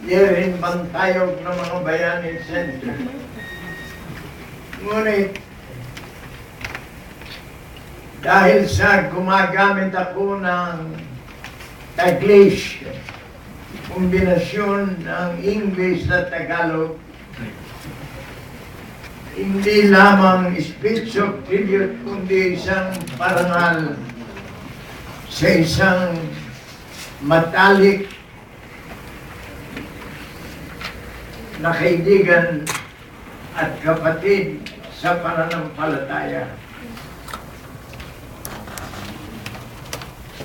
Yerin bantayog ng mga bayani center. Ngunit, dahil sa gumagamit ako ng Taglish, kombinasyon ng English at Tagalog, hindi lamang speech of tribute, kundi isang parangal sa isang matalik na kaibigan at kapatid sa pananampalataya.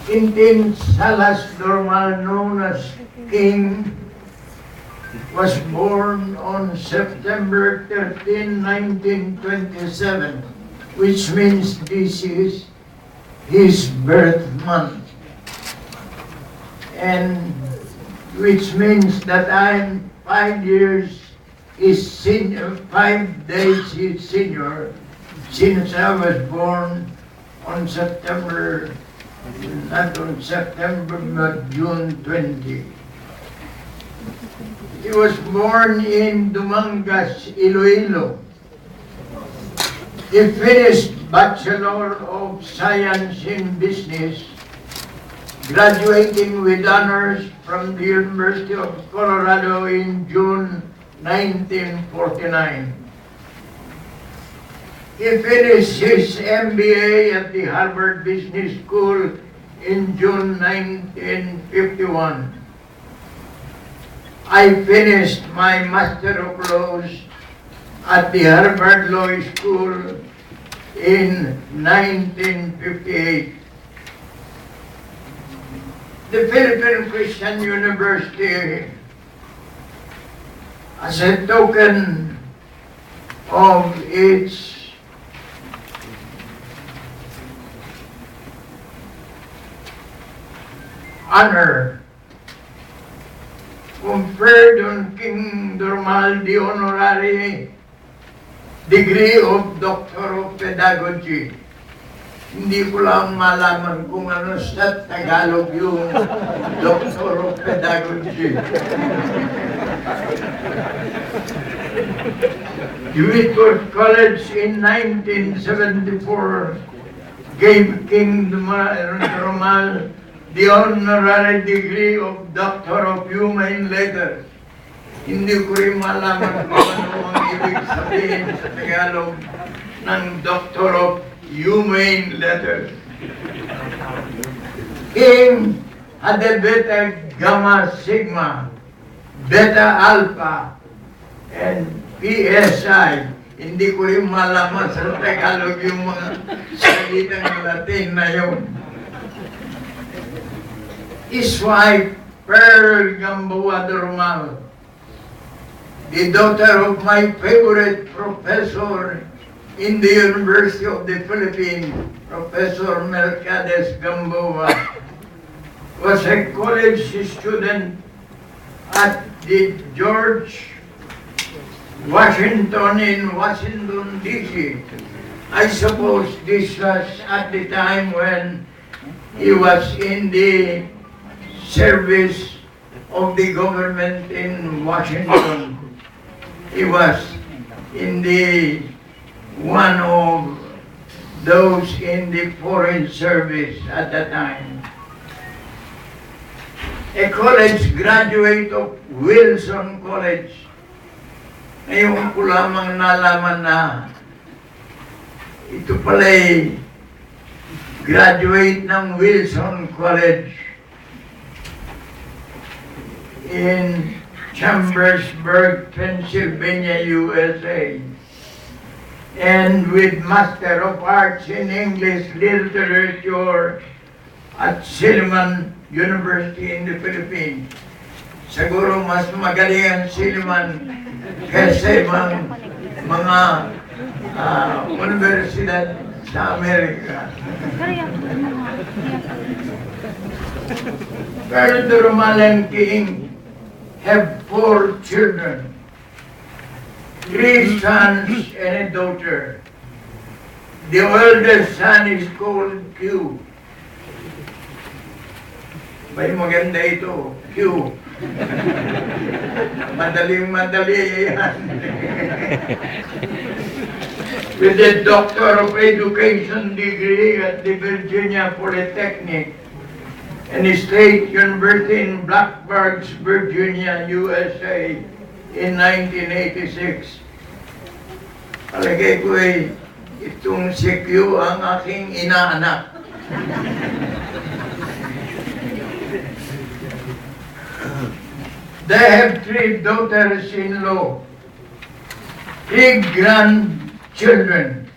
Quintin Salas Dormal, known as King, was born on September 13, 1927, which means this is his birth month, and which means that I'm 5 years his senior, 5 days his senior, since I was born on September, not on September, but June 20. He was born in Dumangas, Iloilo. He finished Bachelor of Science in Business, graduating with honors from the University of Colorado in June 1949. He finished his MBA at the Harvard Business School in June 1951. I finished my Master of Laws at the Harvard Law School in 1958. The Philippine Christian University, as a token of its honor, conferred on King Dormal the honorary degree of Doctor of Pedagogy. Hindi ko lang malaman kung ano sa Tagalog yung Doctor of Pedagogy. Whitworth College in 1974 gave King Dormal the honorary degree of Doctor of Humane Letters. Hindi ko rin malaman kung ano ang ibig sabihin sa Tagalog ng Doctor of Humane Letters. King had a Beta Gamma Sigma, Beta Alpha, and PSI. Hindi ko rin malaman sa Tagalog yung mga salitang Latin na yun. His wife, Pearl Gamboa Dormal, the daughter of my favorite professor in the University of the Philippines, Professor Mercedes Gamboa, was a college student at the George Washington in Washington, D.C. I suppose this was at the time when he was in the service of the government in Washington. He was in the one of those in the foreign service at that time. A college graduate of Wilson College. Ngayon ko lamang nalaman na ito pala'y graduate ng Wilson College in Chambersburg, Pennsylvania, USA, and with Master of Arts in English Literature at Silliman University in the Philippines. Siguro mas magaling ang Silliman kaysa ibang mga universidad sa Amerika. Colonel Dormal and King have 4 children, 3 sons and a daughter. The oldest son is called Q. May maganda ito, Q. Madaling-madali yan. With a Doctor of Education degree at the Virginia Polytechnic and State University in Blacksburg, Virginia, USA in 1986. Palagay ko itong si Q ang aking inaanak. They have 3 daughters-in-law, 3 grandchildren,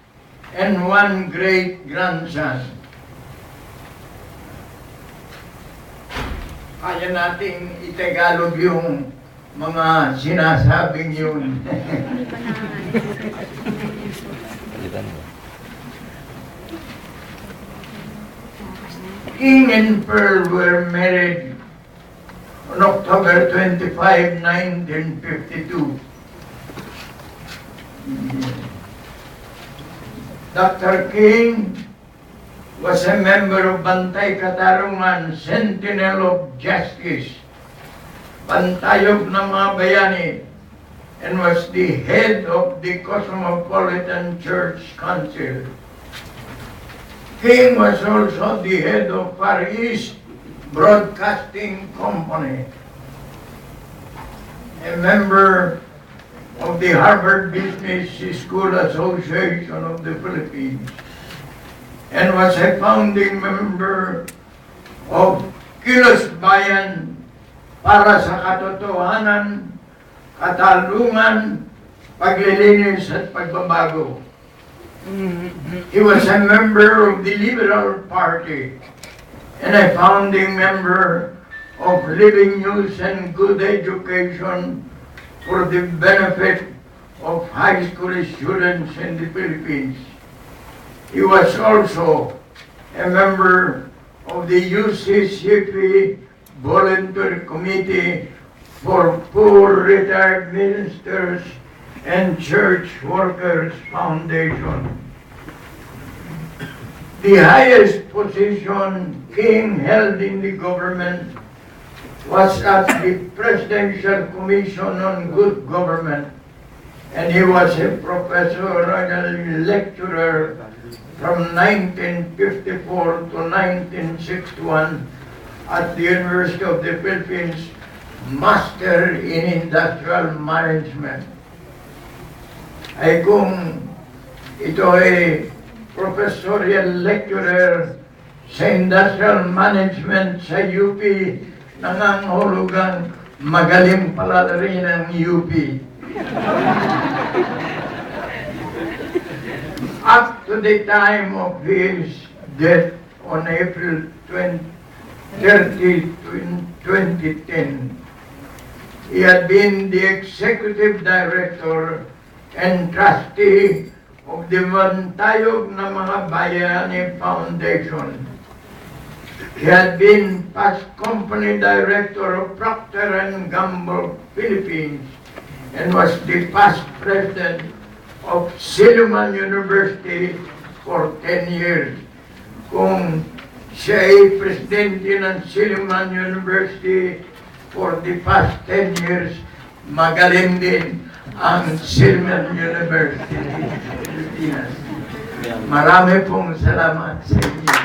and 1 great-grandson. Kaya nating itagalog yung mga sinasabing yun. King and Pearl were married on October 25, 1952. Dr. King was a member of Bantay Katarungan, Sentinel of Justice, Pantayog ng mga bayani, and was the head of the Cosmopolitan Church Council. King was also the head of Far East Broadcasting Company, a member of the Harvard Business School Association of the Philippines, and was a founding member of Kilos Bayan para sa katotohanan, katarungan, paglilinis at pagbabago. He was a member of the Liberal Party and a founding member of Living News and Good Education for the benefit of high school students in the Philippines. He was also a member of the UCCP Voluntary Committee for Poor Retired Ministers and Church Workers Foundation. The highest position King held in the government was at the Presidential Commission on Good Government, and he was a professor and lecturer from 1954 to 1961 at the University of the Philippines, Master in Industrial Management. Ay kung ito ay professorial lecturer sa Industrial Management sa UP, nangangahulugang magaling pala rin ang UP. Up to the time of his death on April 30, 2010, he had been the executive director and trustee of the Bantayog na mga Bayani Foundation. He had been past company director of Procter & Gamble Philippines and was the past president of Silliman University for 10 years. Kung siya ay presidente ng Silliman University for the past 10 years, magaling din ang Silliman University. Marami pong salamat sa inyo.